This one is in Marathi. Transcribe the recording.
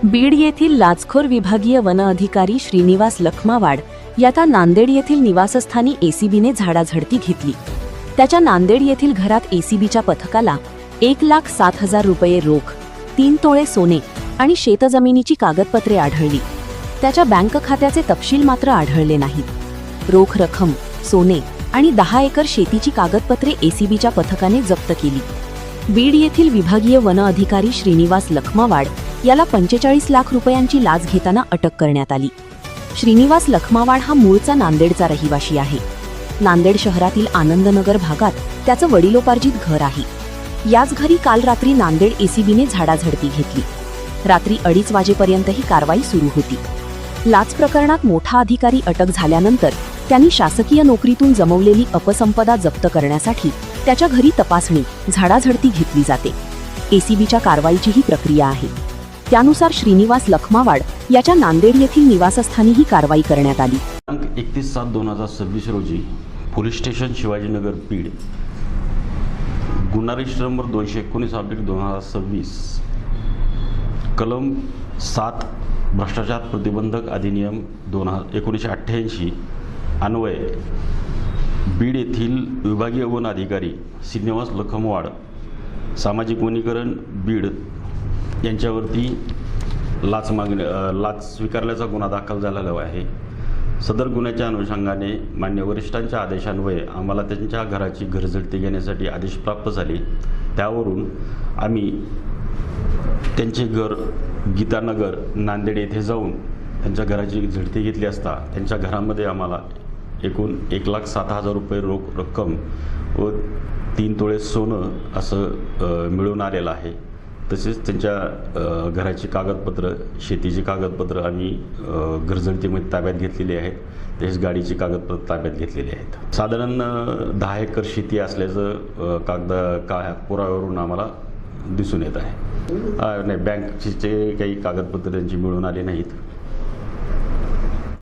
बीड येथील लाचखोर विभागीय वन अधिकारी श्रीनिवास लखमावाड याचा नांदेड येथील निवासस्थानी एसीबीने झाडाझडती घेतली। त्याच्या नांदेड येथील घरात एसीबीच्या पथकाला 1,07,000 रुपये रोख, 3 तोळे सोने आणि शेतजमिनीची कागदपत्रे आढळली। त्याच्या बँक खात्याचे तपशील मात्र आढळले नाहीत। रोख रक्कम, सोने आणि 10 एकर शेतीची कागदपत्रे एसीबीच्या पथकाने जप्त केली। बीड येथील विभागीय वन अधिकारी श्रीनिवास लखमावाड याला 45 लाख रुपयांची लाच घेताना अटक करण्यात आली। श्रीनिवास लखमावाड हा मूळचा नांदेडचा रहिवासी आहे। नांदेड शहरातील आनंदनगर भागात त्याचं वडिलोपार्जित घर आहे। याच घरी काल रात्री नांदेड एसीबीने झाडाझडती घेतली। रात्री 2:30 वाजेपर्यंत ही कारवाई सुरू होती। लाच प्रकरणात मोठा अधिकारी अटक झाल्यानंतर त्यांनी शासकीय नोकरीतून जमवलेली अपसंपदा जप्त करण्यासाठी त्याच्या घरी तपासणी, झाडाझडती घेतली जाते। एसीबीच्या कारवाईची ही प्रक्रिया आहे। त्यानुसार श्रीनिवास लखमावाड याच्या नांदेड येथील निवासस्थानी ही कारवाई करण्यात आली। 31/7/2026 रोजी पोलीस स्टेशन शिवाजीनगर बीड गुन्हा रजिस्टर नंबर 219/2026 कलम 7 भ्रष्टाचार प्रतिबंधक अधिनियम 1988 अन्वये बीड येथील विभागीय वन अधिकारी श्रीनिवास लखमावाड सामाजिक वनीकरण बीड यांच्यावरती लाच स्वीकारल्याचा गुन्हा दाखल झालेला आहे। सदर गुन्ह्याच्या अनुषंगाने मान्य वरिष्ठांच्या आदेशान्वये आम्हाला त्यांच्या घराची घरझडती घेण्यासाठी आदेश प्राप्त झाले। त्यावरून आम्ही त्यांचे घर गीतानगर नांदेड येथे जाऊन त्यांच्या घराची झडती घेतली असता त्यांच्या घरामध्ये आम्हाला एकूण 1,07,000 रुपये रोख रक्कम व 3 तोळे सोनं असं मिळून आलेलं आहे। तसेच त्यांच्या घराची कागदपत्र, शेतीची कागदपत्र आम्ही घरझडतीमध्ये ताब्यात घेतलेली आहेत। तसेच गाडीची कागदपत्र ताब्यात घेतलेली आहेत। साधारण 10 एकर शेती असल्याचं पुराव्यावरून आम्हाला दिसून येत आहे। नाही, बँकचे काही कागदपत्र त्यांची मिळून आले नाहीत।